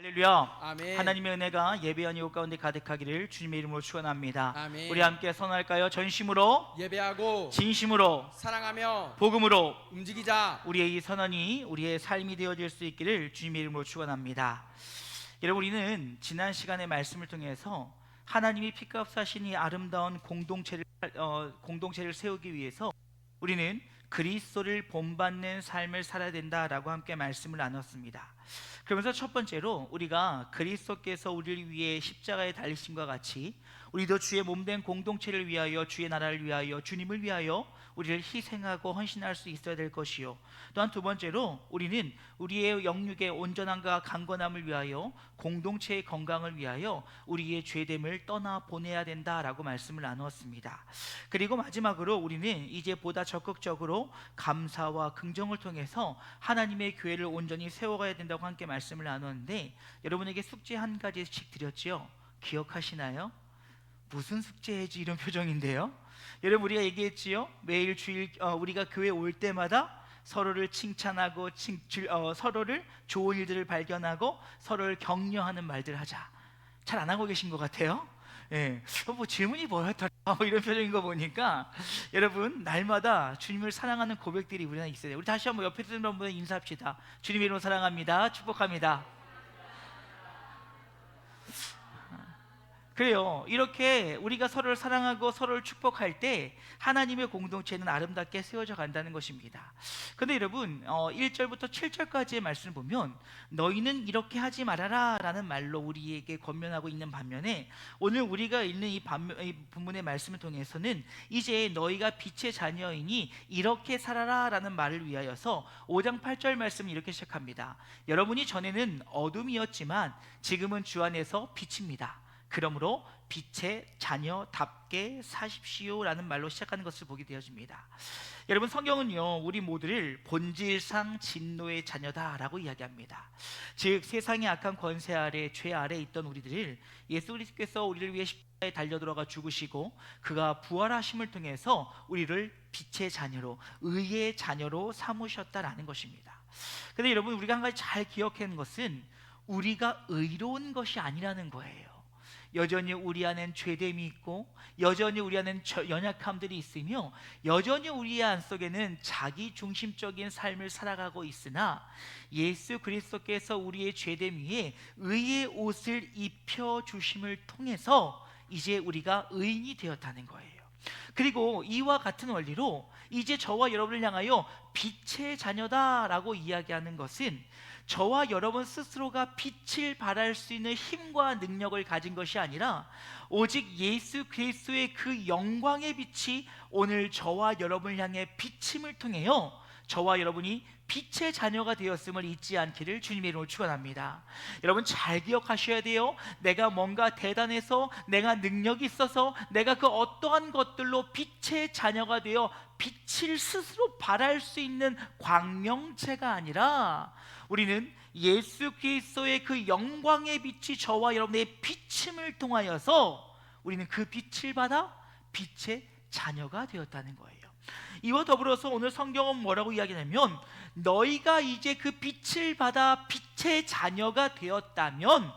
할렐루야. 아멘. 하나님의 은혜가 예배한 이곳 가운데 가득하기를 주님의 이름으로 축원합니다. 아멘. 우리 함께 선언할까요? 전심으로, 예배하고 진심으로, 사랑하며 복음으로 움직이자. 우리의 이 선언이 우리의 삶이 되어질 수 있기를 주님의 이름으로 축원합니다. 여러분, 우리는 지난 시간의 말씀을 통해서 하나님이 피값 사신 이 아름다운 공동체를 세우기 위해서 우리는 그리스도를 본받는 삶을 살아야 된다라고 함께 말씀을 나눴습니다. 그러면서 첫 번째로 우리가 그리스도께서 우리를 위해 십자가에 달리심과 같이 우리도 주의 몸된 공동체를 위하여, 주의 나라를 위하여, 주님을 위하여 우리를 희생하고 헌신할 수 있어야 될 것이요, 또한 두 번째로 우리는 우리의 영육의 온전함과 강건함을 위하여, 공동체의 건강을 위하여 우리의 죄됨을 떠나 보내야 된다라고 말씀을 나누었습니다. 그리고 마지막으로 우리는 이제 보다 적극적으로 감사와 긍정을 통해서 하나님의 교회를 온전히 세워가야 된다고 함께 말씀을 나눴는데, 여러분에게 숙제 한 가지씩 드렸지요. 기억하시나요? 무슨 숙제지 이런 표정인데요. 여러분, 우리가 얘기했지요. 매일 주일 우리가 교회 올 때마다 서로를 칭찬하고 서로를 좋은 일들을 발견하고 서로를 격려하는 말들 하자. 잘 안 하고 계신 것 같아요. 예, 뭐 질문이 뭐였더라 뭐 이런 표정인 거 보니까, 여러분 날마다 주님을 사랑하는 고백들이 우리나 있어요. 우리 다시 한번 옆에 있는 분들 인사합시다. 주님의 이름으로 사랑합니다. 축복합니다. 그래요. 이렇게 우리가 서로를 사랑하고 서로를 축복할 때 하나님의 공동체는 아름답게 세워져 간다는 것입니다. 그런데 여러분, 1절부터 7절까지의 말씀을 보면 너희는 이렇게 하지 말아라 라는 말로 우리에게 권면하고 있는 반면에, 오늘 우리가 읽는 이 본문의 말씀을 통해서는 이제 너희가 빛의 자녀이니 이렇게 살아라 라는 말을 위하여서 5장 8절 말씀을 이렇게 시작합니다. 여러분이 전에는 어둠이었지만 지금은 주 안에서 빛입니다. 그러므로 빛의 자녀답게 사십시오 라는 말로 시작하는 것을 보게 되어집니다. 여러분, 성경은요 우리 모두를 본질상 진노의 자녀다라고 이야기합니다. 즉 세상의 악한 권세 아래, 죄 아래 있던 우리들을 예수 그리스도께서 우리를 위해 십자가에 달려 들어가 죽으시고 그가 부활하심을 통해서 우리를 빛의 자녀로, 의의 자녀로 삼으셨다라는 것입니다. 그런데 여러분, 우리가 한 가지 잘 기억하는 것은 우리가 의로운 것이 아니라는 거예요. 여전히 우리 안엔 죄됨이 있고, 여전히 우리 안엔 연약함들이 있으며, 여전히 우리 안 속에는 자기 중심적인 삶을 살아가고 있으나 예수 그리스도께서 우리의 죄됨 위에 의의 옷을 입혀주심을 통해서 이제 우리가 의인이 되었다는 거예요. 그리고 이와 같은 원리로 이제 저와 여러분을 향하여 빛의 자녀다라고 이야기하는 것은 저와 여러분 스스로가 빛을 발할 수 있는 힘과 능력을 가진 것이 아니라 오직 예수 그리스도의 그 영광의 빛이 오늘 저와 여러분을 향해 비침을 통해요 저와 여러분이 빛의 자녀가 되었음을 잊지 않기를 주님의 이름으로 축원합니다. 여러분 잘 기억하셔야 돼요. 내가 뭔가 대단해서, 내가 능력이 있어서, 내가 그 어떠한 것들로 빛의 자녀가 되어 빛을 스스로 발할 수 있는 광명체가 아니라, 우리는 예수 그리스도의 그 영광의 빛이 저와 여러분의 비침을 통하여서 우리는 그 빛을 받아 빛의 자녀가 되었다는 거예요. 이와 더불어서 오늘 성경은 뭐라고 이야기하냐면, 너희가 이제 그 빛을 받아 빛의 자녀가 되었다면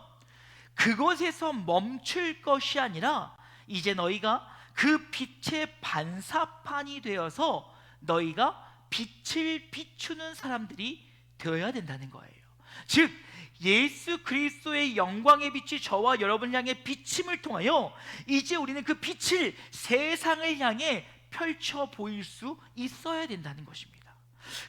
그곳에서 멈출 것이 아니라 이제 너희가 그 빛의 반사판이 되어서 너희가 빛을 비추는 사람들이 되어야 된다는 거예요. 즉 예수 그리스도의 영광의 빛이 저와 여러분을 향해 비침을 통하여 이제 우리는 그 빛을 세상을 향해 펼쳐 보일 수 있어야 된다는 것입니다.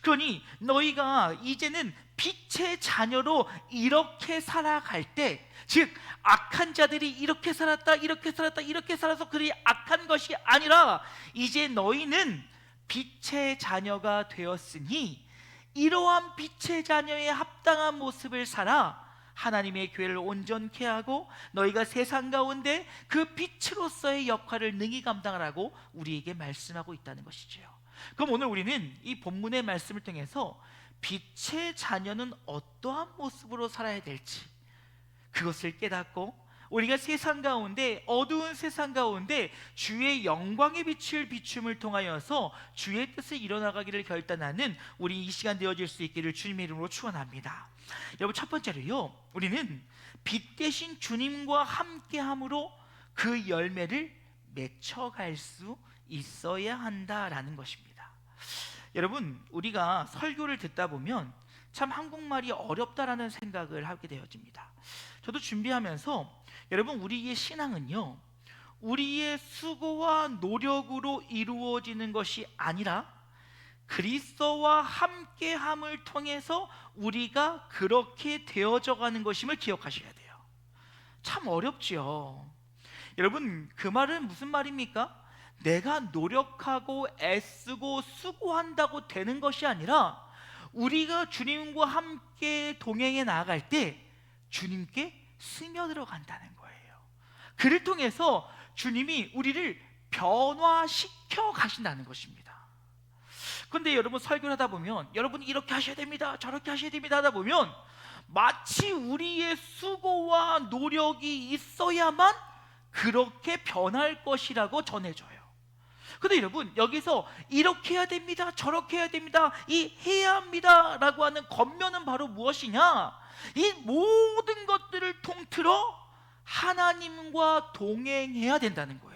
그러니 너희가 이제는 빛의 자녀로 이렇게 살아갈 때, 즉 악한 자들이 이렇게 살았다, 이렇게 살았다, 이렇게 살아서 그리 악한 것이 아니라 이제 너희는 빛의 자녀가 되었으니 이러한 빛의 자녀의 합당한 모습을 살아 하나님의 교회를 온전케 하고 너희가 세상 가운데 그 빛으로서의 역할을 능히 감당하라고 우리에게 말씀하고 있다는 것이죠. 그럼 오늘 우리는 이 본문의 말씀을 통해서 빛의 자녀는 어떠한 모습으로 살아야 될지 그것을 깨닫고 우리가 세상 가운데, 어두운 세상 가운데 주의 영광의 빛을 비춤을 통하여서 주의 뜻을 이뤄나가기를 결단하는 우리 이 시간 되어질 수 있기를 주님의 이름으로 축원합니다. 여러분, 첫 번째로요, 우리는 빛 대신 주님과 함께함으로 그 열매를 맺혀갈 수 있어야 한다라는 것입니다. 여러분, 우리가 설교를 듣다 보면 참 한국말이 어렵다라는 생각을 하게 되어집니다. 저도 준비하면서 여러분, 우리의 신앙은요, 우리의 수고와 노력으로 이루어지는 것이 아니라 그리스도와 함께함을 통해서 우리가 그렇게 되어져 가는 것임을 기억하셔야 돼요. 참 어렵죠. 여러분, 그 말은 무슨 말입니까? 내가 노력하고 애쓰고 수고한다고 되는 것이 아니라 우리가 주님과 함께 동행해 나아갈 때 주님께 스며들어 간다는 거예요. 그를 통해서 주님이 우리를 변화시켜 가신다는 것입니다. 그런데 여러분, 설교를 하다 보면 여러분이 이렇게 하셔야 됩니다, 저렇게 하셔야 됩니다 하다 보면 마치 우리의 수고와 노력이 있어야만 그렇게 변할 것이라고 전해줘요. 근데 여러분, 여기서 이렇게 해야 됩니다, 저렇게 해야 됩니다, 이 해야 합니다 라고 하는 겉면은 바로 무엇이냐? 이 모든 것들을 통틀어 하나님과 동행해야 된다는 거예요.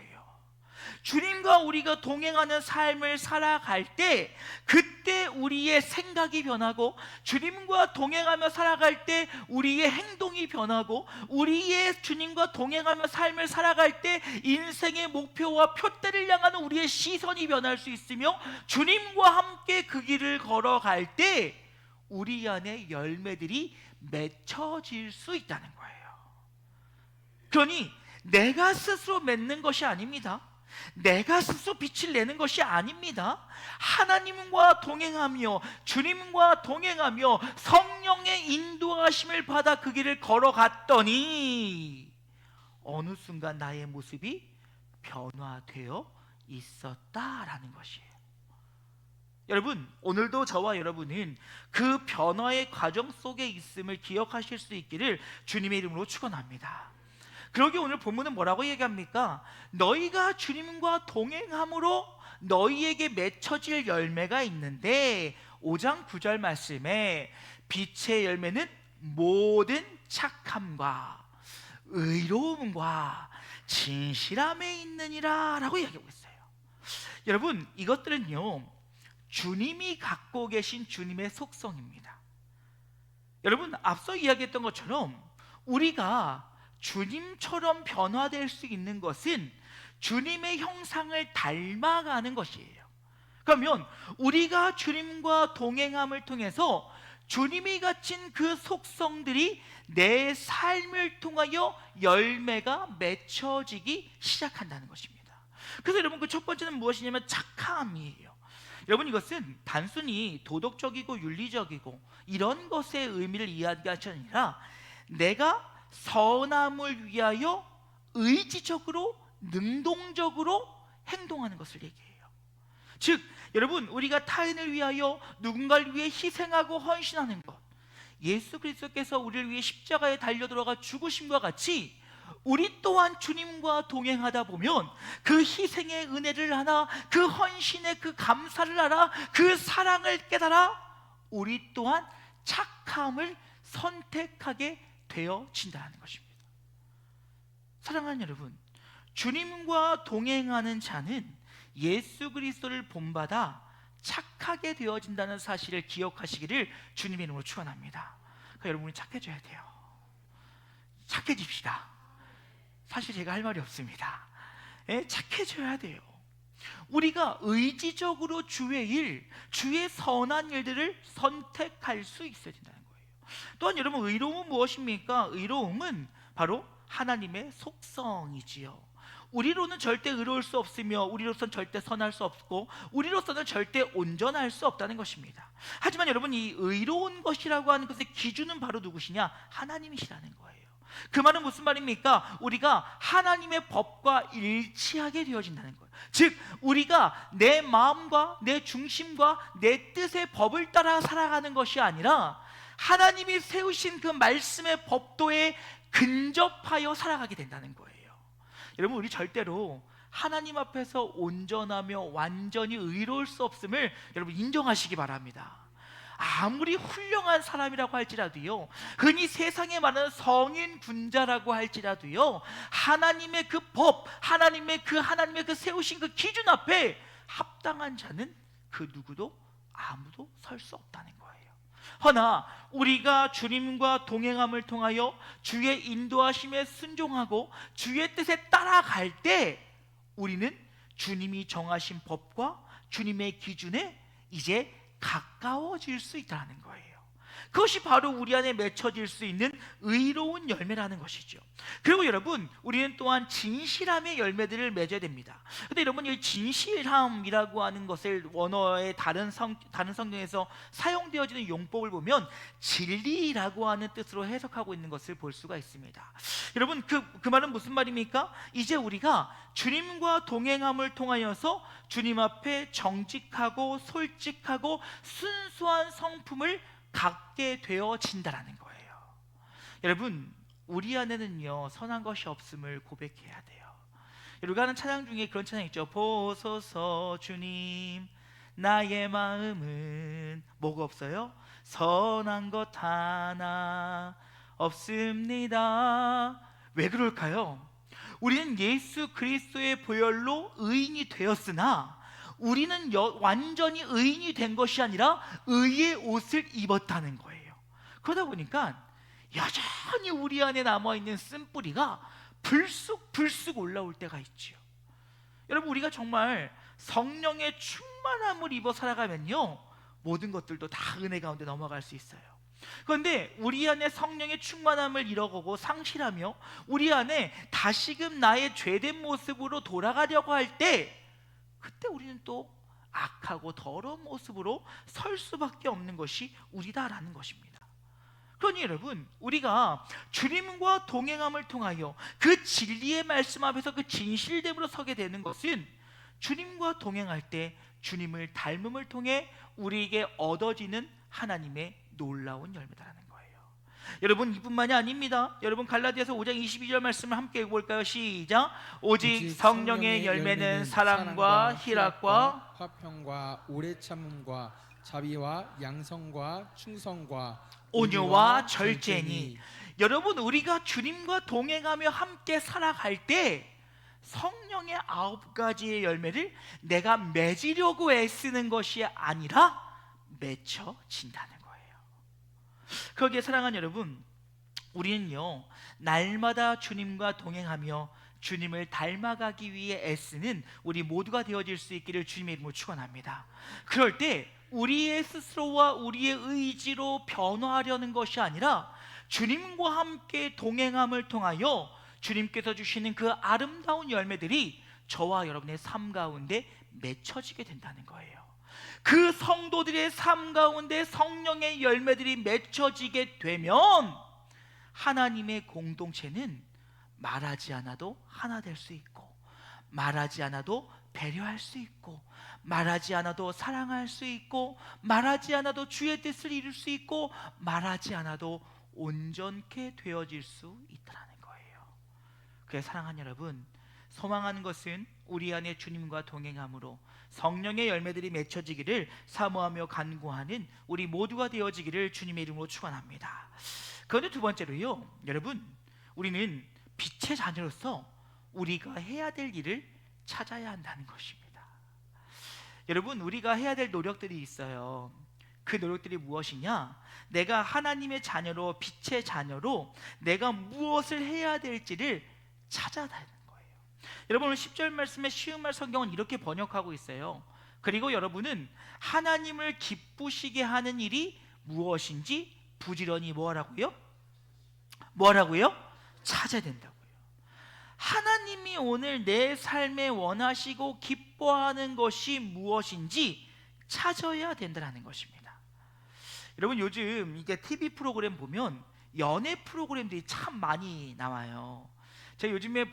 주님과 우리가 동행하는 삶을 살아갈 때, 그때 우리의 생각이 변하고, 주님과 동행하며 살아갈 때 우리의 행동이 변하고, 우리의 주님과 동행하며 삶을 살아갈 때 인생의 목표와 표대를 향하는 우리의 시선이 변할 수 있으며, 주님과 함께 그 길을 걸어갈 때 우리 안에 열매들이 맺혀질 수 있다는 거예요. 그러니 내가 스스로 맺는 것이 아닙니다. 내가 스스로 빛을 내는 것이 아닙니다. 하나님과 동행하며 주님과 동행하며 성령의 인도하심을 받아 그 길을 걸어갔더니 어느 순간 나의 모습이 변화되어 있었다라는 것이에요. 여러분, 오늘도 저와 여러분은 그 변화의 과정 속에 있음을 기억하실 수 있기를 주님의 이름으로 축원합니다. 그러기 오늘 본문은 뭐라고 얘기합니까? 너희가 주님과 동행함으로 너희에게 맺혀질 열매가 있는데, 5장 9절 말씀에 빛의 열매는 모든 착함과 의로움과 진실함에 있느니라 라고 이야기하고 있어요. 여러분, 이것들은요, 주님이 갖고 계신 주님의 속성입니다. 여러분, 앞서 이야기했던 것처럼 우리가 주님처럼 변화될 수 있는 것은 주님의 형상을 닮아가는 것이에요. 그러면 우리가 주님과 동행함을 통해서 주님이 가진 그 속성들이 내 삶을 통하여 열매가 맺혀지기 시작한다는 것입니다. 그래서 여러분, 그 첫 번째는 무엇이냐면 착함이에요. 여러분, 이것은 단순히 도덕적이고 윤리적이고 이런 것의 의미를 이야기하는 게 아니라 내가 선함을 위하여 의지적으로 능동적으로 행동하는 것을 얘기해요. 즉, 여러분, 우리가 타인을 위하여 누군가를 위해 희생하고 헌신하는 것, 예수 그리스도께서 우리를 위해 십자가에 달려 들어가 죽으심과 같이 우리 또한 주님과 동행하다 보면 그 희생의 은혜를 알아, 그 헌신의 그 감사를 알아, 그 사랑을 깨달아 우리 또한 착함을 선택하게 되어진다는 것입니다. 사랑하는 여러분, 주님과 동행하는 자는 예수 그리스도를 본받아 착하게 되어진다는 사실을 기억하시기를 주님의 이름으로 축원합니다. 그러니까 여러분이 착해져야 돼요. 착해집시다. 사실 제가 할 말이 없습니다. 착해져야 돼요. 우리가 의지적으로 주의 일, 주의 선한 일들을 선택할 수 있어야 된다는 거예요. 또한 여러분, 의로움은 무엇입니까? 의로움은 바로 하나님의 속성이지요. 우리로는 절대 의로울 수 없으며 우리로서는 절대 선할 수 없고 우리로서는 절대 온전할 수 없다는 것입니다. 하지만 여러분, 이 의로운 것이라고 하는 것의 기준은 바로 누구시냐? 하나님이시라는 거예요. 그 말은 무슨 말입니까? 우리가 하나님의 법과 일치하게 되어진다는 거예요. 즉, 우리가 내 마음과 내 중심과 내 뜻의 법을 따라 살아가는 것이 아니라 하나님이 세우신 그 말씀의 법도에 근접하여 살아가게 된다는 거예요. 여러분, 우리 절대로 하나님 앞에서 온전하며 완전히 의로울 수 없음을 여러분 인정하시기 바랍니다. 아무리 훌륭한 사람이라고 할지라도요, 흔히 세상에 말하는 성인 군자라고 할지라도요, 하나님의 그 법, 하나님의 그 세우신 그 기준 앞에 합당한 자는 그 누구도 아무도 설 수 없다는 거예요. 허나 우리가 주님과 동행함을 통하여 주의 인도하심에 순종하고 주의 뜻에 따라갈 때 우리는 주님이 정하신 법과 주님의 기준에 이제 가까워질 수 있다는 거예요. 그것이 바로 우리 안에 맺혀질 수 있는 의로운 열매라는 것이죠. 그리고 여러분, 우리는 또한 진실함의 열매들을 맺어야 됩니다. 근데 여러분, 이 진실함이라고 하는 것을 원어의 다른 성경에서 사용되어지는 용법을 보면 진리라고 하는 뜻으로 해석하고 있는 것을 볼 수가 있습니다. 여러분, 그 말은 무슨 말입니까? 이제 우리가 주님과 동행함을 통하여서 주님 앞에 정직하고 솔직하고 순수한 성품을 갖게 되어진다라는 거예요. 여러분, 우리 안에는요 선한 것이 없음을 고백해야 돼요. 우리가 하는 찬양 중에 그런 찬양 있죠. 보소서 주님, 나의 마음은 뭐가 없어요? 선한 것 하나 없습니다. 왜 그럴까요? 우리는 예수 그리스도의 보혈로 의인이 되었으나 우리는 완전히 의인이 된 것이 아니라 의의 옷을 입었다는 거예요. 그러다 보니까 여전히 우리 안에 남아있는 쓴뿌리가 불쑥 올라올 때가 있지요. 여러분, 우리가 정말 성령의 충만함을 입어 살아가면요 모든 것들도 다 은혜 가운데 넘어갈 수 있어요. 그런데 우리 안에 성령의 충만함을 잃어가고 상실하며 우리 안에 다시금 나의 죄된 모습으로 돌아가려고 할 때 그때 우리는 또 악하고 더러운 모습으로 설 수밖에 없는 것이 우리다라는 것입니다. 그러니 여러분, 우리가 주님과 동행함을 통하여 그 진리의 말씀 앞에서 그 진실됨으로 서게 되는 것은 주님과 동행할 때 주님을 닮음을 통해 우리에게 얻어지는 하나님의 놀라운 열매다라는 거예요. 여러분, 이뿐만이 아닙니다. 여러분, 갈라디아서 5장 22절 말씀을 함께 읽어볼까요? 시작. 오직 성령의 열매는 사랑과 희락과 화평과 오래 참음과 자비와 양성과 충성과 온유와 절제니. 여러분, 우리가 주님과 동행하며 함께 살아갈 때 성령의 9가지의 열매를 내가 맺으려고 애쓰는 것이 아니라 맺혀진다는 거예요. 그러기에 사랑하는 여러분, 우리는요 날마다 주님과 동행하며 주님을 닮아가기 위해 애쓰는 우리 모두가 되어질 수 있기를 주님의 이름으로 축원합니다. 그럴 때 우리의 스스로와 우리의 의지로 변화하려는 것이 아니라 주님과 함께 동행함을 통하여 주님께서 주시는 그 아름다운 열매들이 저와 여러분의 삶 가운데 맺혀지게 된다는 거예요. 그 성도들의 삶 가운데 성령의 열매들이 맺혀지게 되면 하나님의 공동체는 말하지 않아도 하나 될 수 있고, 말하지 않아도 배려할 수 있고, 말하지 않아도 사랑할 수 있고, 말하지 않아도 주의 뜻을 이룰 수 있고, 말하지 않아도 온전케 되어질 수 있다는 거예요. 그래서 사랑하는 여러분, 소망하는 것은 우리 안에 주님과 동행함으로 성령의 열매들이 맺혀지기를 사모하며 간구하는 우리 모두가 되어지기를 주님의 이름으로 축원합니다. 그런데 두 번째로요, 여러분, 우리는 빛의 자녀로서 우리가 해야 될 일을 찾아야 한다는 것입니다. 여러분, 우리가 해야 될 노력들이 있어요. 그 노력들이 무엇이냐? 내가 하나님의 자녀로, 빛의 자녀로 내가 무엇을 해야 될지를 찾아야 하는 거예요. 여러분, 오늘 10절 말씀의 쉬운 말 성경은 이렇게 번역하고 있어요. 그리고 여러분은 하나님을 기쁘시게 하는 일이 무엇인지 부지런히 뭐하라고요? 찾아야 된다고요. 하나님이 오늘 내 삶에 원하시고 기뻐하는 것이 무엇인지 찾아야 된다는 것입니다. 여러분, 요즘 이게 TV 프로그램 보면 연애 프로그램들이 참 많이 나와요. 제가 요즘에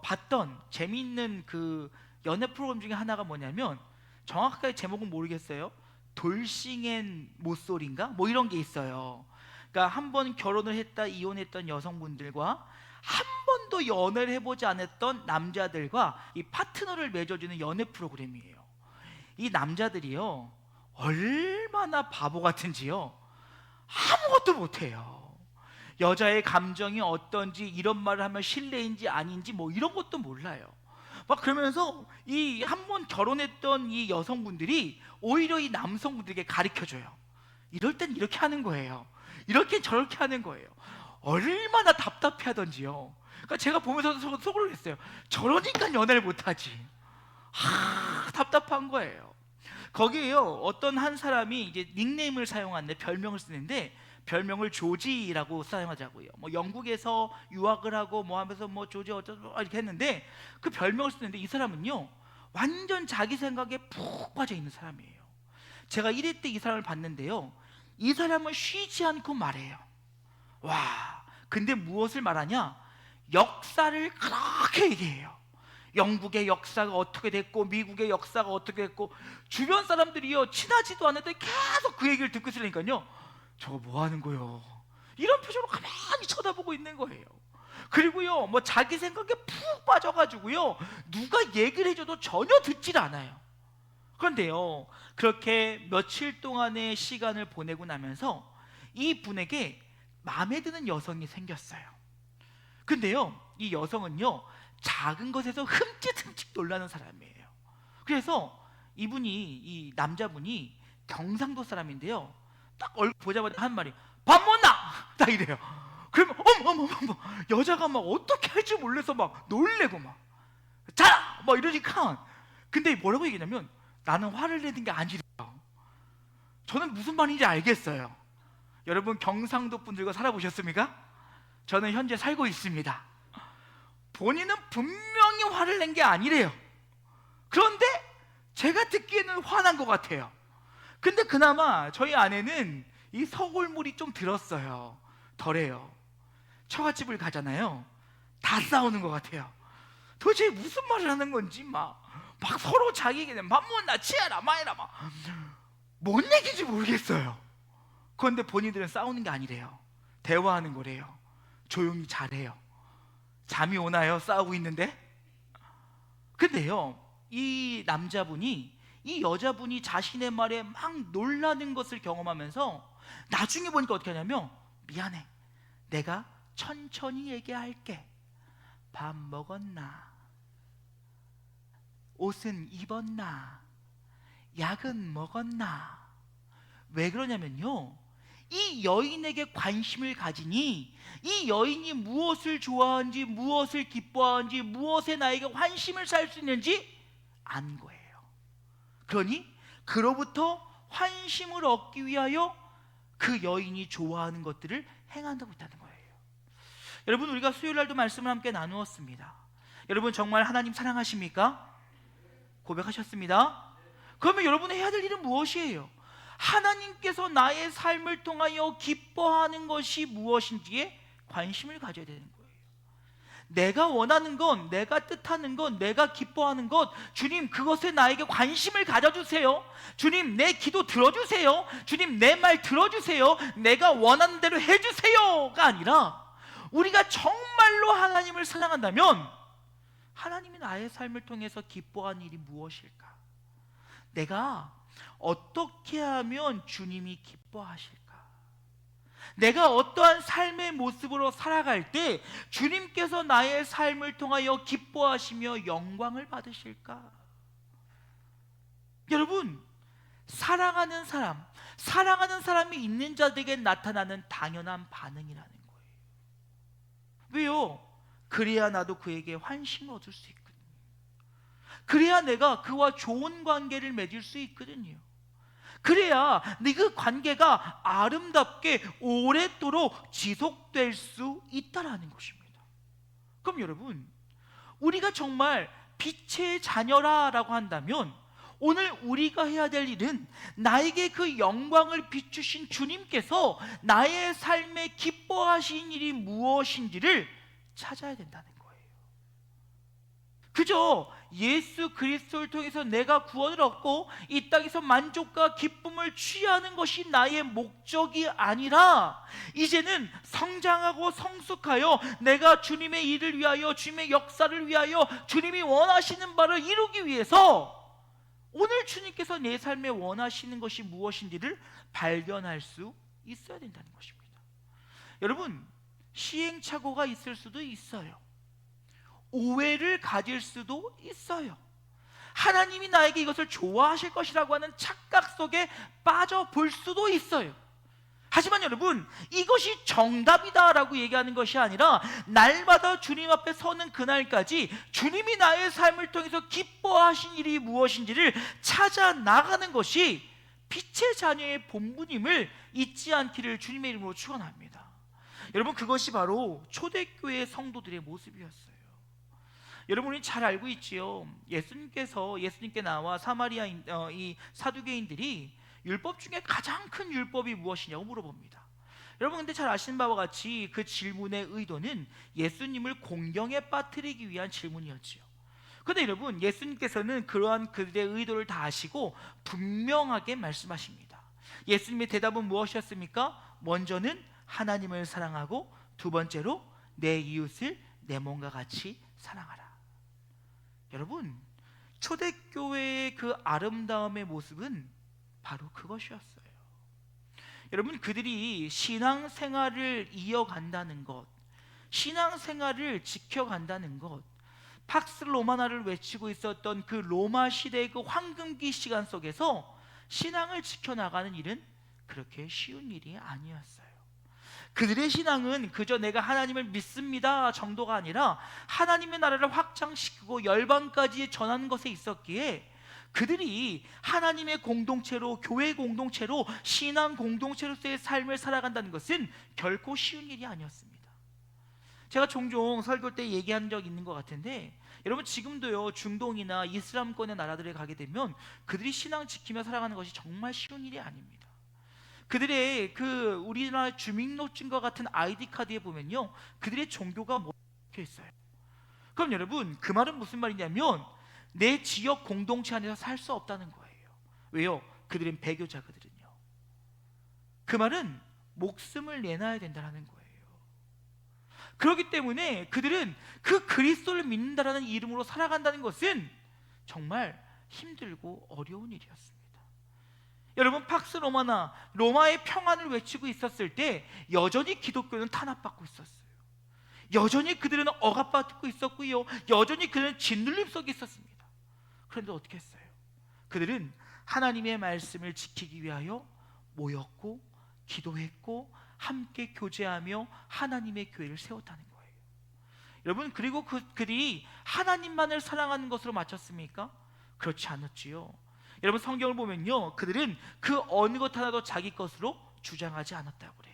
봤던 재미있는 그 연애 프로그램 중에 하나가 뭐냐면, 정확하게 제목은 모르겠어요. 돌싱 앤 모쏠인가? 뭐 이런 게 있어요. 그러니까 한 번 결혼을 했다 이혼했던 여성분들과 한 번도 연애를 해보지 않았던 남자들과 이 파트너를 맺어주는 연애 프로그램이에요. 이 남자들이요 얼마나 바보 같은지요 아무것도 못해요. 여자의 감정이 어떤지, 이런 말을 하면 실례인지 아닌지 뭐 이런 것도 몰라요. 막 그러면서 이 한 번 결혼했던 이 여성분들이 오히려 이 남성분들에게 가르쳐줘요. 이럴 땐 이렇게 하는 거예요. 이렇게 저렇게 하는 거예요. 얼마나 답답해하던지요. 그러니까 제가 보면서 속으로 했어요. 저러니까 연애를 못하지. 답답한 거예요. 거기에요 어떤 한 사람이 이제 닉네임을 사용하는데, 별명을 쓰는데 별명을 조지라고 사용하자고요. 뭐 영국에서 유학을 하고 뭐 하면서 뭐 조지 어쩌고 이렇게 했는데, 그 별명을 쓰는데 이 사람은요 완전 자기 생각에 푹 빠져 있는 사람이에요. 제가 1회 때 이 사람을 봤는데요, 이 사람은 쉬지 않고 말해요. 와, 근데 무엇을 말하냐? 역사를 그렇게 얘기해요. 영국의 역사가 어떻게 됐고 미국의 역사가 어떻게 됐고, 주변 사람들이요 친하지도 않은데 계속 그 얘기를 듣고 있으니까요, 저거 뭐 하는 거요? 이런 표정으로 가만히 쳐다보고 있는 거예요. 그리고요 뭐 자기 생각에 푹 빠져가지고요 누가 얘기를 해줘도 전혀 듣질 않아요. 그런데요 그렇게 며칠 동안의 시간을 보내고 나면서 이 분에게 마음에 드는 여성이 생겼어요. 근데요 이 여성은요 작은 것에서 흠칫흠칫 놀라는 사람이에요. 그래서 이 남자분이 경상도 사람인데요, 딱 얼굴 보자마자 한 말이 밥 못나! 딱 이래요. 그러면 어머 여자가 막 어떻게 할지 몰라서 막 놀래고 막 자! 막 이러니까, 근데 뭐라고 얘기냐면 나는 화를 내는 게 아니래요. 저는 무슨 말인지 알겠어요. 여러분 경상도 분들과 살아보셨습니까? 저는 현재 살고 있습니다. 본인은 분명히 화를 낸 게 아니래요. 그런데 제가 듣기에는 화난 것 같아요. 근데 그나마 저희 아내는 이 서골물이 좀 들었어요. 덜해요. 처갓집을 가잖아요, 다 싸우는 것 같아요. 도대체 무슨 말을 하는 건지 막 서로 자기에게는 밥 못나 치아라 마이라 막 뭔 얘기인지 모르겠어요. 그런데 본인들은 싸우는 게 아니래요. 대화하는 거래요. 조용히 잘해요. 잠이 오나요? 싸우고 있는데? 근데요 이 남자분이 이 여자분이 자신의 말에 막 놀라는 것을 경험하면서 나중에 보니까 어떻게 하냐면, 미안해, 내가 천천히 얘기할게. 밥 먹었나? 옷은 입었나? 약은 먹었나? 왜 그러냐면요, 이 여인에게 관심을 가지니 이 여인이 무엇을 좋아하는지, 무엇을 기뻐하는지, 무엇에 나에게 환심을 살 수 있는지 안 거예요. 그러니 그로부터 환심을 얻기 위하여 그 여인이 좋아하는 것들을 행한다고 있다는 거예요. 여러분 우리가 수요일 날도 말씀을 함께 나누었습니다. 여러분 정말 하나님 사랑하십니까? 고백하셨습니다. 그러면 여러분이 해야 될 일은 무엇이에요? 하나님께서 나의 삶을 통하여 기뻐하는 것이 무엇인지에 관심을 가져야 되는 거예요. 내가 원하는 건, 내가 뜻하는 건, 내가 기뻐하는 것, 주님 그것에 나에게 관심을 가져주세요. 주님 내 기도 들어주세요. 주님 내 말 들어주세요. 내가 원하는 대로 해주세요가 아니라, 우리가 정말로 하나님을 사랑한다면 하나님이 나의 삶을 통해서 기뻐하는 일이 무엇일까? 내가 어떻게 하면 주님이 기뻐하실까? 내가 어떠한 삶의 모습으로 살아갈 때 주님께서 나의 삶을 통하여 기뻐하시며 영광을 받으실까? 여러분, 사랑하는 사람이 있는 자들에게 나타나는 당연한 반응이라는 거예요. 왜요? 그래야 나도 그에게 환심을 얻을 수 있거든요. 그래야 내가 그와 좋은 관계를 맺을 수 있거든요. 그래야 그 관계가 아름답게 오랫도록 지속될 수 있다라는 것입니다. 그럼 여러분, 우리가 정말 빛의 자녀라고 한다면 오늘 우리가 해야 될 일은 나에게 그 영광을 비추신 주님께서 나의 삶에 기뻐하신 일이 무엇인지를 찾아야 된다는 거예요. 그저 예수 그리스도를 통해서 내가 구원을 얻고 이 땅에서 만족과 기쁨을 취하는 것이 나의 목적이 아니라 이제는 성장하고 성숙하여 내가 주님의 일을 위하여, 주님의 역사를 위하여, 주님이 원하시는 바를 이루기 위해서 오늘 주님께서 내 삶에 원하시는 것이 무엇인지를 발견할 수 있어야 된다는 것입니다. 여러분, 시행착오가 있을 수도 있어요. 오해를 가질 수도 있어요. 하나님이 나에게 이것을 좋아하실 것이라고 하는 착각 속에 빠져볼 수도 있어요. 하지만 여러분, 이것이 정답이다라고 얘기하는 것이 아니라 날마다 주님 앞에 서는 그날까지 주님이 나의 삶을 통해서 기뻐하신 일이 무엇인지를 찾아 나가는 것이 빛의 자녀의 본분임을 잊지 않기를 주님의 이름으로 축원합니다. 여러분, 그것이 바로 초대교회 성도들의 모습이었어요. 여러분이 잘 알고 있지요. 예수님께 나와 사마리아인 이 사두개인들이 율법 중에 가장 큰 율법이 무엇이냐고 물어봅니다. 여러분, 근데 잘 아시는 바와 같이 그 질문의 의도는 예수님을 공경에 빠뜨리기 위한 질문이었지요. 그런데 여러분, 예수님께서는 그러한 그들의 의도를 다 아시고 분명하게 말씀하십니다. 예수님의 대답은 무엇이었습니까? 먼저는 하나님을 사랑하고 두 번째로 내 이웃을 내 몸과 같이 사랑하라. 여러분, 초대교회의 그 아름다움의 모습은 바로 그것이었어요. 여러분, 그들이 신앙생활을 이어간다는 것, 신앙생활을 지켜간다는 것, 팍스 로마나를 외치고 있었던 그 로마 시대의 그 황금기 시간 속에서 신앙을 지켜나가는 일은 그렇게 쉬운 일이 아니었어요. 그들의 신앙은 그저 내가 하나님을 믿습니다 정도가 아니라 하나님의 나라를 확장시키고 열방까지 전하는 것에 있었기에 그들이 하나님의 공동체로, 교회 공동체로, 신앙 공동체로서의 삶을 살아간다는 것은 결코 쉬운 일이 아니었습니다. 제가 종종 설교 때 얘기한 적 있는 것 같은데, 여러분, 지금도요, 중동이나 이슬람권의 나라들에 가게 되면 그들이 신앙 지키며 살아가는 것이 정말 쉬운 일이 아닙니다. 그들의 그 우리나라 주민등록증과 같은 아이디 카드에 보면요, 그들의 종교가 적혀 있어요. 그럼 여러분, 그 말은 무슨 말이냐면 내 지역 공동체 안에서 살 수 없다는 거예요. 왜요? 그들은 배교자거든요. 그 말은 목숨을 내놔야 된다는 거예요. 그렇기 때문에 그들은 그 그리스도를 믿는다라는 이름으로 살아간다는 것은 정말 힘들고 어려운 일이었습니다. 여러분, 팍스 로마나 로마의 평안을 외치고 있었을 때 여전히 기독교는 탄압받고 있었어요. 여전히 그들은 억압받고 있었고요, 여전히 그들은 짓눌림 속에 있었습니다. 그런데 어떻게 했어요? 그들은 하나님의 말씀을 지키기 위하여 모였고 기도했고 함께 교제하며 하나님의 교회를 세웠다는 거예요. 여러분, 그리고 그들이 하나님만을 사랑하는 것으로 마쳤습니까? 그렇지 않았지요. 여러분, 성경을 보면요, 그들은 그 어느 것 하나도 자기 것으로 주장하지 않았다고 그래요.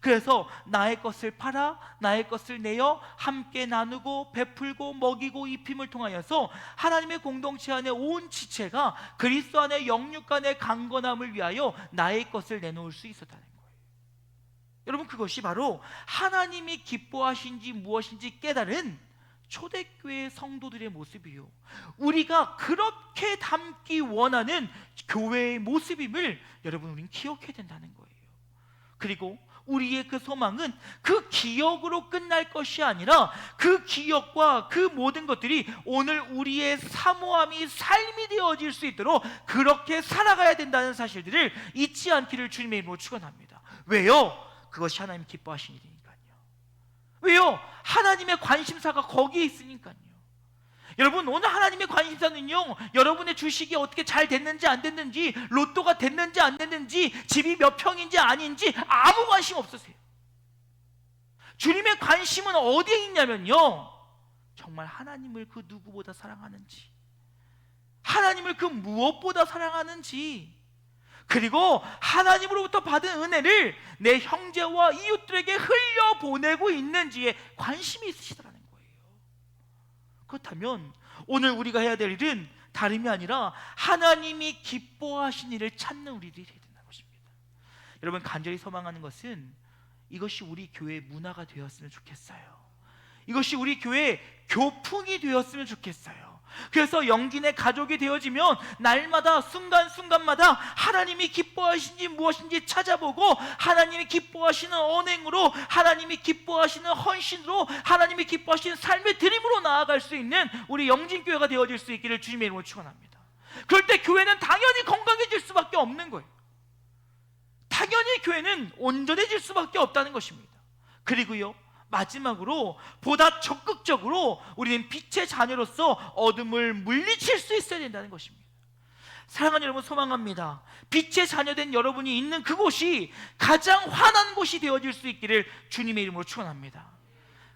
그래서 나의 것을 팔아 나의 것을 내어 함께 나누고 베풀고 먹이고 입힘을 통하여서 하나님의 공동체 안에 온 지체가 그리스도 안에 영육간의 강건함을 위하여 나의 것을 내놓을 수 있었다는 거예요. 여러분, 그것이 바로 하나님이 기뻐하신지 무엇인지 깨달은 초대교회 성도들의 모습이요, 우리가 그렇게 닮기 원하는 교회의 모습임을 여러분, 우리는 기억해야 된다는 거예요. 그리고 우리의 그 소망은 그 기억으로 끝날 것이 아니라 그 기억과 그 모든 것들이 오늘 우리의 사모함이 삶이 되어질 수 있도록 그렇게 살아가야 된다는 사실들을 잊지 않기를 주님의 이름으로 축원합니다. 왜요? 그것이 하나님 기뻐하신 일이니까요. 왜요? 하나님의 관심사가 거기에 있으니까요. 여러분, 오늘 하나님의 관심사는요, 여러분의 주식이 어떻게 잘 됐는지 안 됐는지, 로또가 됐는지 안 됐는지, 집이 몇 평인지 아닌지 아무 관심 없으세요. 주님의 관심은 어디에 있냐면요, 정말 하나님을 그 누구보다 사랑하는지, 하나님을 그 무엇보다 사랑하는지, 그리고 하나님으로부터 받은 은혜를 내 형제와 이웃들에게 흘려보내고 있는지에 관심이 있으시더라는 거예요. 그렇다면 오늘 우리가 해야 될 일은 다름이 아니라 하나님이 기뻐하신 일을 찾는 우리들이 해야 된다는 것입니다. 여러분, 간절히 소망하는 것은 이것이 우리 교회의 문화가 되었으면 좋겠어요. 이것이 우리 교회의 교풍이 되었으면 좋겠어요. 그래서 영진의 가족이 되어지면 날마다 순간순간마다 하나님이 기뻐하신지 무엇인지 찾아보고, 하나님이 기뻐하시는 언행으로, 하나님이 기뻐하시는 헌신으로, 하나님이 기뻐하시는 삶의 드림으로 나아갈 수 있는 우리 영진교회가 되어질 수 있기를 주님의 이름으로 축원합니다. 그럴 때 교회는 당연히 건강해질 수밖에 없는 거예요. 당연히 교회는 온전해질 수밖에 없다는 것입니다. 그리고요, 마지막으로 보다 적극적으로 우리는 빛의 자녀로서 어둠을 물리칠 수 있어야 된다는 것입니다. 사랑하는 여러분, 소망합니다. 빛의 자녀된 여러분이 있는 그곳이 가장 환한 곳이 되어질 수 있기를 주님의 이름으로 축원합니다.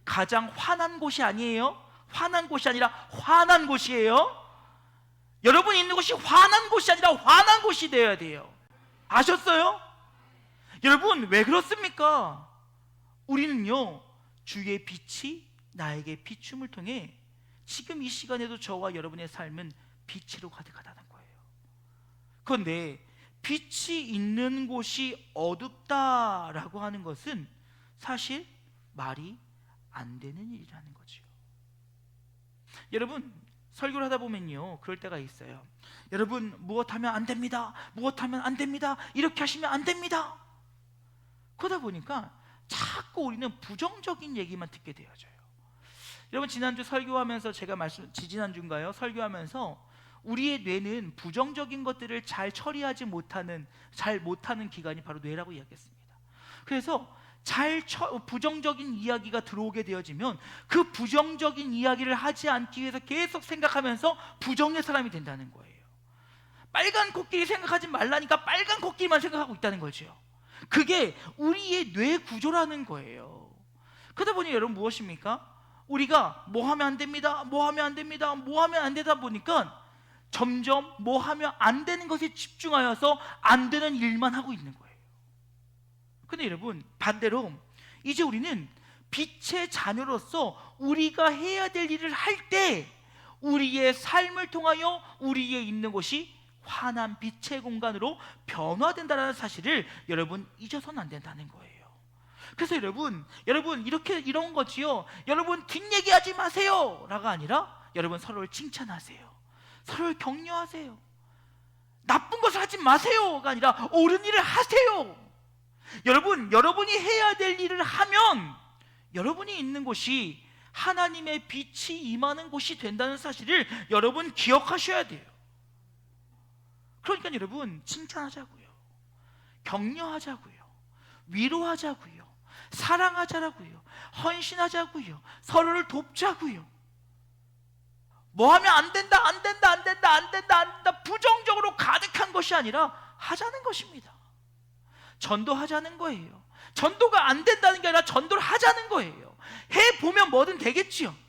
가장 환한 곳이 아니에요. 환한 곳이 아니라 환한 곳이에요. 여러분이 있는 곳이 환한 곳이 아니라 환한 곳이 되어야 돼요. 아셨어요? 여러분, 왜 그렇습니까? 우리는요, 주의 빛이 나에게 비춤을 통해 지금 이 시간에도 저와 여러분의 삶은 빛으로 가득하다는 거예요. 그런데 빛이 있는 곳이 어둡다라고 하는 것은 사실 말이 안 되는 일이라는 거죠. 여러분, 설교를 하다 보면요, 그럴 때가 있어요. 여러분, 무엇하면 안 됩니다, 무엇하면 안 됩니다, 이렇게 하시면 안 됩니다. 그러다 보니까 자꾸 우리는 부정적인 얘기만 듣게 되어져요. 여러분, 지난주 설교하면서 제가 지지난주인가요? 설교하면서 우리의 뇌는 부정적인 것들을 잘 처리하지 못하는, 잘 못하는 기관이 바로 뇌라고 이야기했습니다. 그래서 부정적인 이야기가 들어오게 되어지면 그 부정적인 이야기를 하지 않기 위해서 계속 생각하면서 부정의 사람이 된다는 거예요. 빨간 코끼리 생각하지 말라니까 빨간 코끼리만 생각하고 있다는 거죠. 그게 우리의 뇌 구조라는 거예요. 그러다 보니 여러분, 무엇입니까? 우리가 뭐 하면 안 됩니다, 뭐 하면 안 됩니다, 뭐 하면 안 되다 보니까 점점 뭐 하면 안 되는 것에 집중하여서 안 되는 일만 하고 있는 거예요. 근데 여러분, 반대로 이제 우리는 빛의 자녀로서 우리가 해야 될 일을 할 때 우리의 삶을 통하여 우리의 있는 곳이 환한 빛의 공간으로 변화된다는 사실을 여러분 잊어서는 안 된다는 거예요. 그래서 여러분 이런 거지요. 여러분, 뒷얘기하지 마세요 라가 아니라 여러분, 서로를 칭찬하세요. 서로를 격려하세요. 나쁜 것을 하지 마세요가 아니라 옳은 일을 하세요. 여러분이 해야 될 일을 하면 여러분이 있는 곳이 하나님의 빛이 임하는 곳이 된다는 사실을 여러분 기억하셔야 돼요. 그러니까 여러분, 칭찬하자고요, 격려하자고요, 위로하자고요, 사랑하자고요, 헌신하자고요, 서로를 돕자고요. 뭐 하면 안 된다, 안 된다, 안 된다, 안 된다, 안 된다 부정적으로 가득한 것이 아니라 하자는 것입니다. 전도하자는 거예요. 전도가 안 된다는 게 아니라 전도를 하자는 거예요. 해보면 뭐든 되겠지요.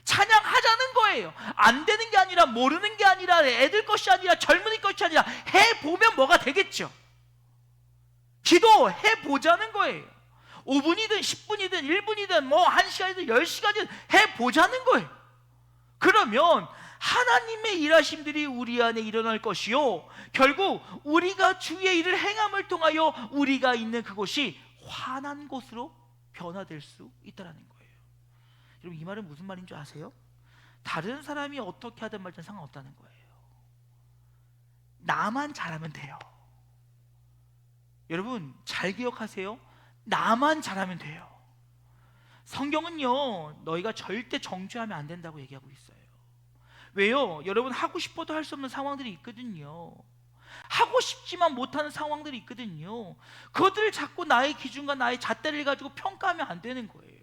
찬양하자는 거예요. 안 되는 게 아니라, 모르는 게 아니라, 애들 것이 아니라, 젊은이 것이 아니라 해보면 뭐가 되겠죠. 기도해보자는 거예요. 5분이든 10분이든 1분이든 뭐 1시간이든 10시간이든 해보자는 거예요. 그러면 하나님의 일하심들이 우리 안에 일어날 것이요, 결국 우리가 주의 일을 행함을 통하여 우리가 있는 그곳이 환한 곳으로 변화될 수 있다는 거예요. 여러분, 이 말은 무슨 말인 줄 아세요? 다른 사람이 어떻게 하든 말든 상관없다는 거예요. 나만 잘하면 돼요. 여러분, 잘 기억하세요. 나만 잘하면 돼요. 성경은요, 너희가 절대 정죄하면 안 된다고 얘기하고 있어요. 왜요? 여러분, 하고 싶어도 할 수 없는 상황들이 있거든요. 하고 싶지만 못하는 상황들이 있거든요. 그것들을 자꾸 나의 기준과 나의 잣대를 가지고 평가하면 안 되는 거예요.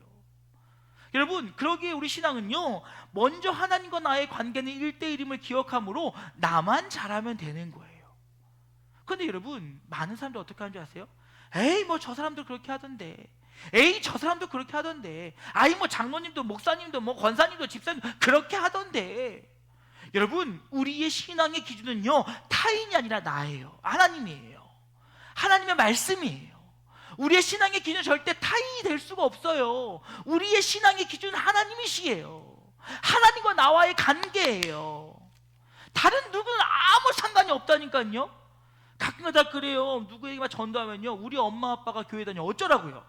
여러분, 그러기에 우리 신앙은요, 먼저 하나님과 나의 관계는 1대1임을 기억하므로 나만 잘하면 되는 거예요. 그런데 여러분, 많은 사람들 어떻게 하는 줄 아세요? 에이, 뭐 저 사람도 그렇게 하던데, 에이, 저 사람도 그렇게 하던데, 아이, 뭐 장로님도 목사님도 뭐 권사님도 집사님도 그렇게 하던데. 여러분, 우리의 신앙의 기준은요, 타인이 아니라 나예요. 하나님이에요. 하나님의 말씀이에요. 우리의 신앙의 기준은 절대 타인이 될 수가 없어요. 우리의 신앙의 기준은 하나님이시에요. 하나님과 나와의 관계예요. 다른 누구는 아무 상관이 없다니까요. 가끔가다 그래요. 누구에게만 전도하면요, 우리 엄마 아빠가 교회 다녀 어쩌라고요?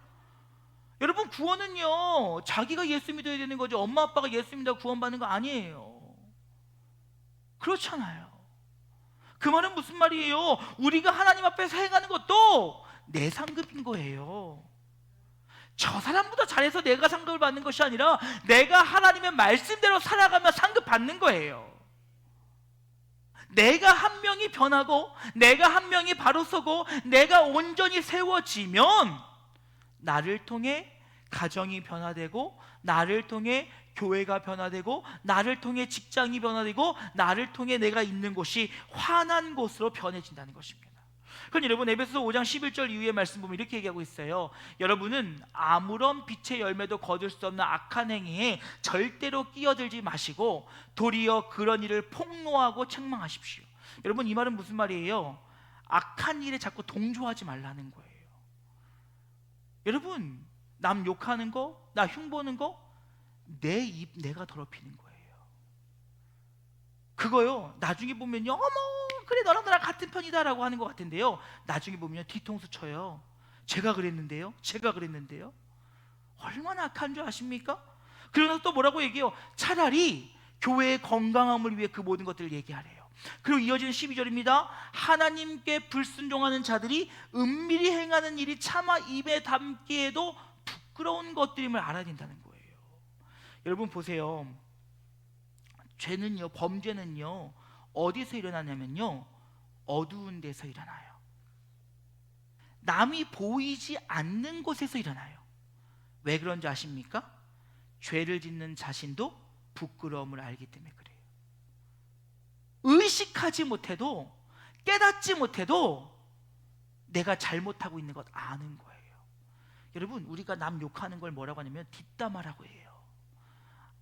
여러분, 구원은요 자기가 예수 믿어야 되는 거죠. 엄마 아빠가 예수 믿어 구원받는 거 아니에요. 그렇잖아요. 그 말은 무슨 말이에요? 우리가 하나님 앞에서 행하는 것도 내 상급인 거예요. 저 사람보다 잘해서 내가 상급을 받는 것이 아니라 내가 하나님의 말씀대로 살아가면 상급 받는 거예요. 내가 한 명이 변하고 내가 한 명이 바로 서고 내가 온전히 세워지면 나를 통해 가정이 변화되고 나를 통해 교회가 변화되고 나를 통해 직장이 변화되고 나를 통해 내가 있는 곳이 환한 곳으로 변해진다는 것입니다. 그럼 여러분, 에베소서 5장 11절 이후의 말씀 보면 이렇게 얘기하고 있어요. 여러분은 아무런 빛의 열매도 거둘 수 없는 악한 행위에 절대로 끼어들지 마시고 도리어 그런 일을 폭로하고 책망하십시오. 여러분, 이 말은 무슨 말이에요? 악한 일에 자꾸 동조하지 말라는 거예요. 여러분, 남 욕하는 거, 나 흉보는 거, 내 입 내가 더럽히는 거예요. 그거요 나중에 보면요, 어머 그래 너랑 나랑 같은 편이다 라고 하는 것 같은데요, 나중에 보면 뒤통수 쳐요. 제가 그랬는데요, 제가 그랬는데요. 얼마나 악한 줄 아십니까? 그러면서 또 뭐라고 얘기해요? 차라리 교회의 건강함을 위해 그 모든 것들을 얘기하래요. 그리고 이어지는 12절입니다. 하나님께 불순종하는 자들이 은밀히 행하는 일이 차마 입에 담기에도 부끄러운 것들임을 알아야 된다는 거예요. 여러분 보세요. 죄는요, 범죄는요 어디서 일어나냐면요 어두운 데서 일어나요. 남이 보이지 않는 곳에서 일어나요. 왜 그런지 아십니까? 죄를 짓는 자신도 부끄러움을 알기 때문에 그래요. 의식하지 못해도, 깨닫지 못해도 내가 잘못하고 있는 것 아는 거예요. 여러분, 우리가 남 욕하는 걸 뭐라고 하냐면 뒷담화라고 해요.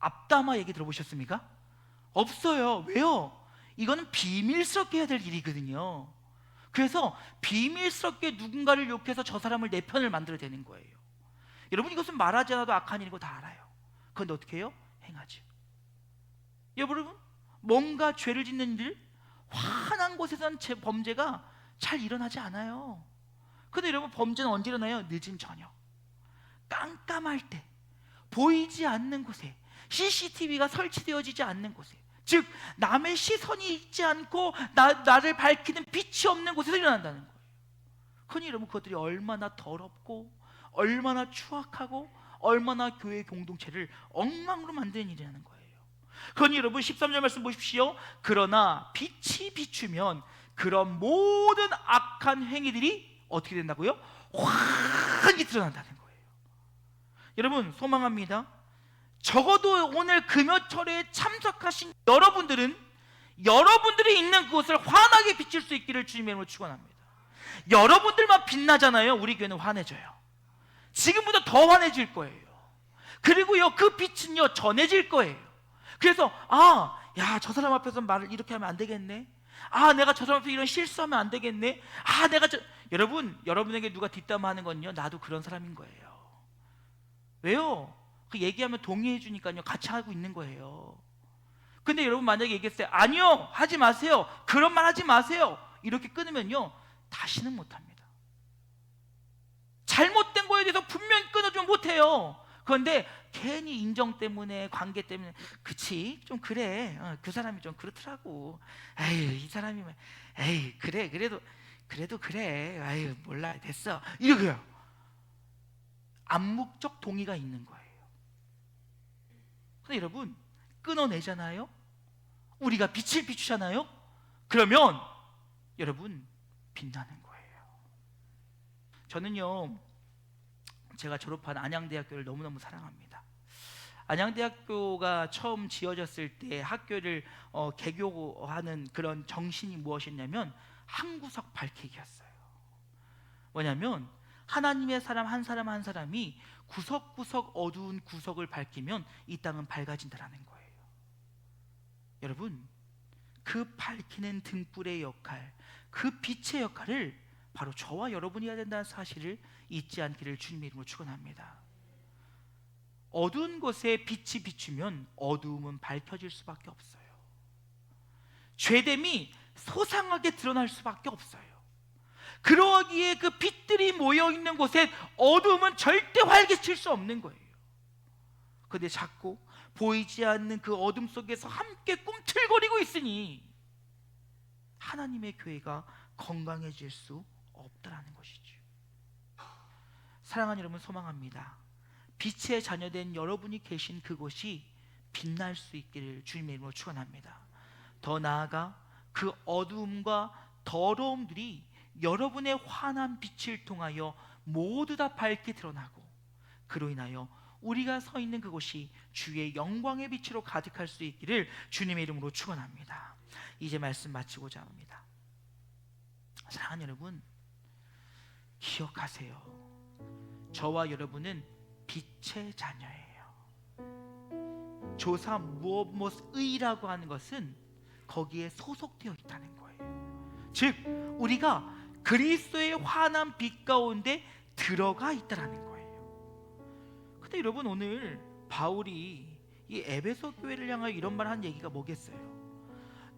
앞담화 얘기 들어보셨습니까? 없어요. 왜요? 이거는 비밀스럽게 해야 될 일이거든요. 그래서 비밀스럽게 누군가를 욕해서 저 사람을 내 편을 만들어야 되는 거예요. 여러분, 이것은 말하지 않아도 악한 일이고 다 알아요. 그런데 어떻게 해요? 행하죠. 여러분, 뭔가 죄를 짓는 일, 환한 곳에서는 범죄가 잘 일어나지 않아요. 근데 여러분, 범죄는 언제 일어나요? 늦은 저녁, 깜깜할 때, 보이지 않는 곳에, CCTV가 설치되어지지 않는 곳에, 즉 남의 시선이 있지 않고 나를 밝히는 빛이 없는 곳에서 일어난다는 거예요. 그러니 여러분, 그것들이 얼마나 더럽고 얼마나 추악하고 얼마나 교회 공동체를 엉망으로 만드는 일이라는 거예요. 그러니 여러분, 13절 말씀 보십시오. 그러나 빛이 비추면 그런 모든 악한 행위들이 어떻게 된다고요? 환히 드러난다는 거예요. 여러분, 소망합니다. 적어도 오늘 금요철에 참석하신 여러분들은 여러분들이 있는 그곳을 환하게 비칠 수 있기를 주님의 이름으로 축원합니다. 여러분들만 빛나잖아요. 우리 교회는 환해져요. 지금보다 더 환해질 거예요. 그리고요, 그 빛은요 전해질 거예요. 그래서 야, 저 사람 앞에서 말을 이렇게 하면 안 되겠네. 내가 저 사람 앞에서 이런 실수하면 안 되겠네. 여러분, 여러분에게 누가 뒷담화하는 건요, 나도 그런 사람인 거예요. 왜요? 그 얘기하면 동의해 주니까요 같이 하고 있는 거예요. 근데 여러분, 만약에 얘기했어요, 아니요 하지 마세요, 그런 말 하지 마세요, 이렇게 끊으면요 다시는 못합니다. 잘못된 거에 대해서 분명히 끊어주면 못해요. 그런데 괜히 인정 때문에, 관계 때문에, 그치 좀 그래, 그 사람이 좀 그렇더라고, 에이 이 사람이 에이 그래 그래도 그래, 아유 몰라 됐어, 이러고요 암묵적 동의가 있는 거예요. 근데 여러분, 끊어내잖아요. 우리가 빛을 비추잖아요. 그러면 여러분 빛나는 거예요. 저는요, 제가 졸업한 안양대학교를 너무너무 사랑합니다. 안양대학교가 처음 지어졌을 때 학교를 개교하는 그런 정신이 무엇이었냐면 한 구석 밝히기였어요. 뭐냐면 하나님의 사람 한 사람 한 사람이 구석구석 어두운 구석을 밝히면 이 땅은 밝아진다라는 거예요. 여러분, 그 밝히는 등불의 역할, 그 빛의 역할을 바로 저와 여러분이 해야 된다는 사실을 잊지 않기를 주님의 이름으로 축원합니다. 어두운 곳에 빛이 비추면 어두움은 밝혀질 수밖에 없어요. 죄됨이 소상하게 드러날 수밖에 없어요. 그러기에 그 빛들이 모여 있는 곳에 어둠은 절대 활개칠 수 없는 거예요. 그런데 자꾸 보이지 않는 그 어둠 속에서 함께 꿈틀거리고 있으니 하나님의 교회가 건강해질 수 없다라는 것이죠. 사랑하는 여러분, 소망합니다. 빛의 자녀된 여러분이 계신 그곳이 빛날 수 있기를 주님의 이름으로 축원합니다. 더 나아가 그 어두움과 더러움들이 여러분의 환한 빛을 통하여 모두 다 밝게 드러나고, 그로 인하여 우리가 서 있는 그곳이 주의 영광의 빛으로 가득할 수 있기를 주님의 이름으로 축원합니다. 이제 말씀 마치고자 합니다. 사랑하는 여러분, 기억하세요. 저와 여러분은 빛의 자녀예요. 조사 무엇무엇의라고 하는 것은 거기에 소속되어 있다는 거예요. 즉 우리가 그리스도의 환한 빛 가운데 들어가 있다는 거예요. 근데 여러분, 오늘 바울이 이 에베소 교회를 향하여 이런 말 한 얘기가 뭐겠어요?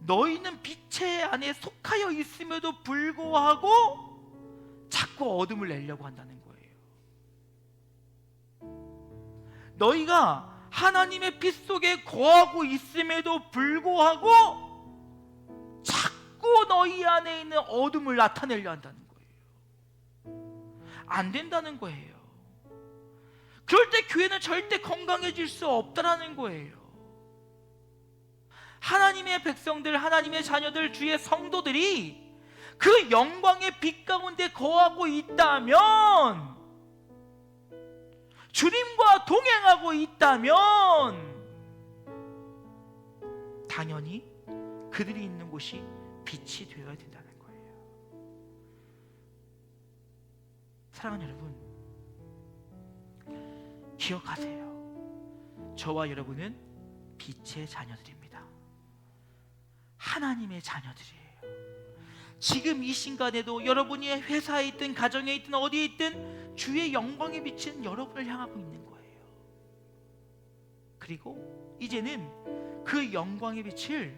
너희는 빛의 안에 속하여 있음에도 불구하고 자꾸 어둠을 내려고 한다는 거예요. 너희가 하나님의 빛 속에 거하고 있음에도 불구하고 자꾸 너희 안에 있는 어둠을 나타내려 한다는 거예요. 안 된다는 거예요. 그럴 때 교회는 절대 건강해질 수 없다라는 거예요. 하나님의 백성들, 하나님의 자녀들, 주의 성도들이 그 영광의 빛 가운데 거하고 있다면, 주님과 동행하고 있다면 당연히 그들이 있는 곳이 빛이 되어야 된다는 거예요. 사랑하는 여러분, 기억하세요. 저와 여러분은 빛의 자녀들입니다. 하나님의 자녀들이에요. 지금 이 순간에도 여러분이 회사에 있든 가정에 있든 어디에 있든 주의 영광의 빛은 여러분을 향하고 있는 거예요. 그리고 이제는 그 영광의 빛을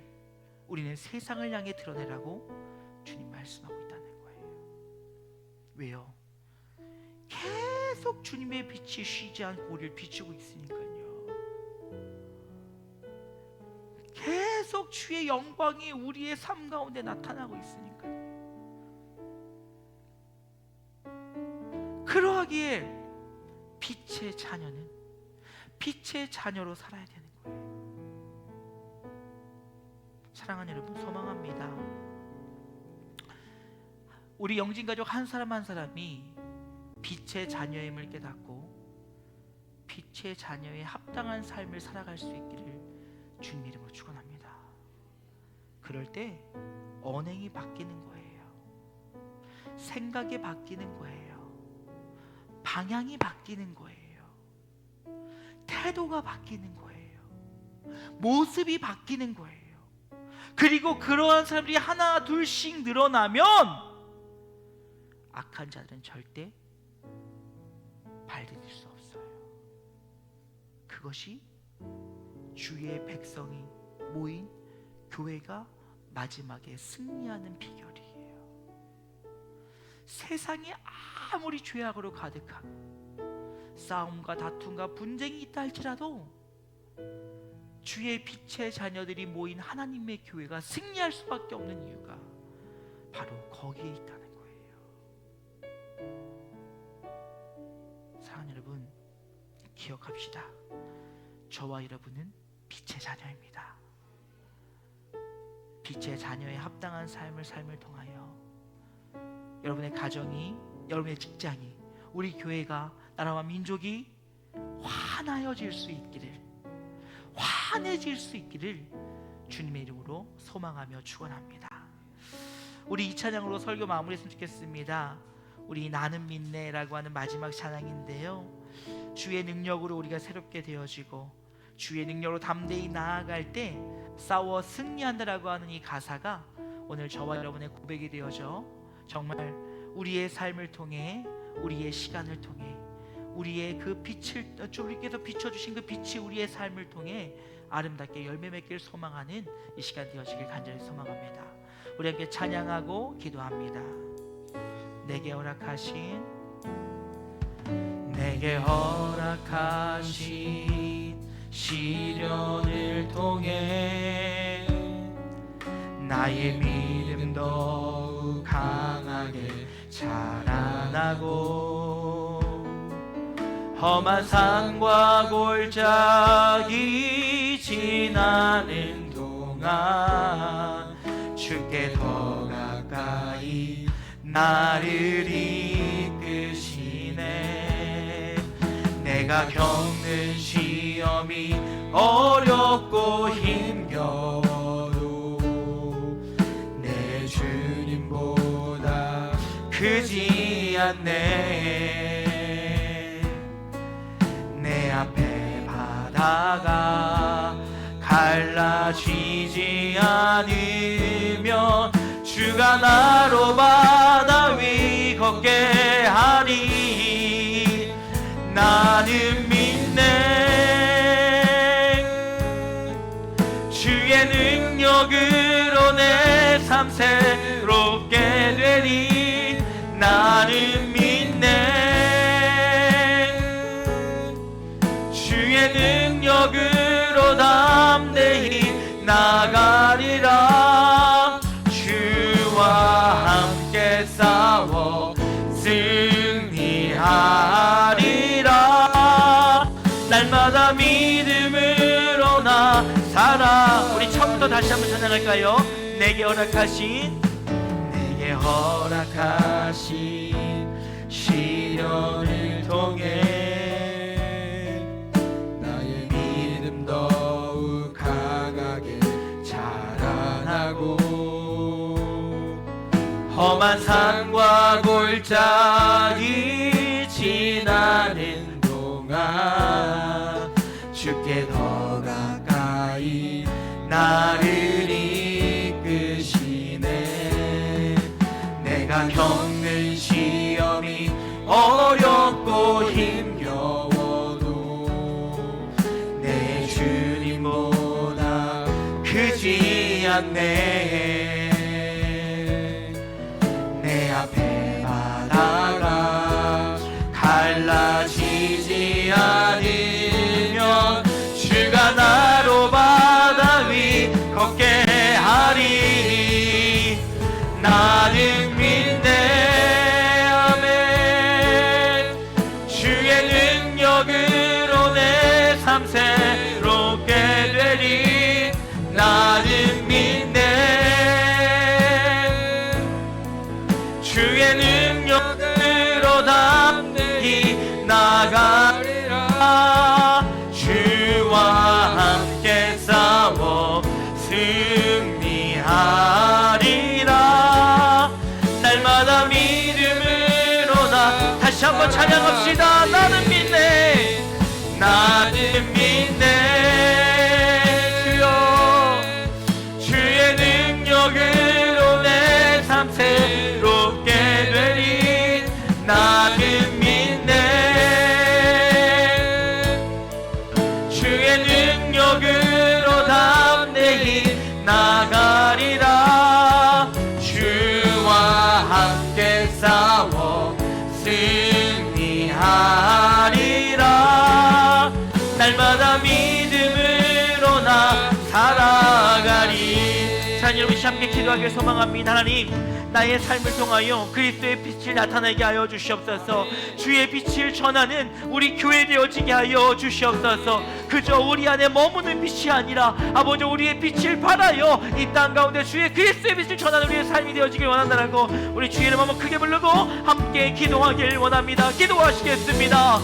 우리는 세상을 향해 드러내라고 주님 말씀하고 있다는 거예요. 왜요? 계속 주님의 빛이 쉬지 않고 우리를 비추고 있으니까요. 계속 주의 영광이 우리의 삶 가운데 나타나고 있으니까요. 그러하기에 빛의 자녀는 빛의 자녀로 살아야 되는 거예요. 사랑하는 여러분, 소망합니다. 우리 영진가족 한 사람 한 사람이 빛의 자녀임을 깨닫고 빛의 자녀에 합당한 삶을 살아갈 수 있기를 주님 이름으로 축원합니다. 그럴 때 언행이 바뀌는 거예요. 생각이 바뀌는 거예요. 방향이 바뀌는 거예요. 태도가 바뀌는 거예요. 모습이 바뀌는 거예요. 그리고 그러한 사람들이 하나 둘씩 늘어나면 악한 자들은 절대 발디딜 수 없어요. 그것이 주의 백성이 모인 교회가 마지막에 승리하는 비결이에요. 세상이 아무리 죄악으로 가득하고 싸움과 다툼과 분쟁이 있다 할지라도 주의 빛의 자녀들이 모인 하나님의 교회가 승리할 수밖에 없는 이유가 바로 거기에 있다는 거예요. 사랑하는 여러분, 기억합시다. 저와 여러분은 빛의 자녀입니다. 빛의 자녀에 합당한 삶을 통하여 여러분의 가정이, 여러분의 직장이, 우리 교회가, 나라와 민족이 환하여질 수 있기를, 환해질 수 있기를 주님의 이름으로 소망하며 축원합니다. 우리 이 찬양으로 설교 마무리했으면 좋겠습니다. 우리 나는 믿네라고 하는 마지막 찬양인데요, 주의 능력으로 우리가 새롭게 되어지고 주의 능력으로 담대히 나아갈 때 싸워 승리한다라고 하는 이 가사가 오늘 저와 여러분의 고백이 되어져 정말 우리의 삶을 통해, 우리의 시간을 통해, 우리의 그 빛을, 주님께서 비춰주신 그 빛이 우리의 삶을 통해 아름답게 열매 맺기를 소망하는 이 시간 되어지길 간절히 소망합니다. 우리 함께 찬양하고 기도합니다. 내게 허락하신 시련을 통해 나의 믿음 더욱 강하게 자라나고 험한 산과 골짜기 지나는 동안 주께 더 가까이 나를 이끄시네. 내가 겪는 시험이 어렵고 힘겨워도 내 주님보다 크지 않네. 내 앞에 바다가 갈라지지 않으면 주가 나로 바다 위 걷게 하리. 나는 믿네. 주의 능력으로 내 삶 새롭게 되리. 나는 믿네. 주의 능력으로 담대히 나가리라. 주와 함께 싸워 승리하리라. 날마다 믿음으로 나 살아. 우리 처음부터 다시 한번 찬양할까요? 내게 허락하신 시련을 통해 나의 믿음 더욱 강하게 자라나고 험한 산과 골짜기 지나는 동안 주께 더 가까이 나를 이끄시네. 내가 겪는 시험이 어렵고 힘겨워도 내 주님보다 크지 않네. 내 앞에 바다가 갈라지지 않으면 주가 나로 바다 위 걷게 하리. 나는 믿네. 아멘. 주의 능력으로 내 삶 새롭게 되리. 나는 믿네. 주의 능력으로 담대히 나가리라. 주와 함께 싸워 승리하리라. 날마다 믿음으로 나 다시 한번 찬양합시다. 나는 믿네. 나는 믿네. 주여 주의 능력으로 내 삶 새롭게 되리. 나는 믿네. 주의 능력으로 담대히 나가리라. 주와 함께 싸워 승리하리라. 날마다 믿음으로 나 살아가리. 자, 여러분 함께 기도하길 소망합니다. 하나님, 나의 삶을 통하여 그리스도의 빛을 나타내게 하여 주시옵소서. 주의 빛을 전하는 우리 교회 되어지게 하여 주시옵소서. 그저 우리 안에 머무는 빛이 아니라 아버지 우리의 빛을 발하여 이 땅 가운데 주의 그리스도의 빛을 전하는 우리의 삶이 되어지길 원한다라고 우리 주의 이름 한번 크게 부르고 함께 기도하길 원합니다. 기도하시겠습니다.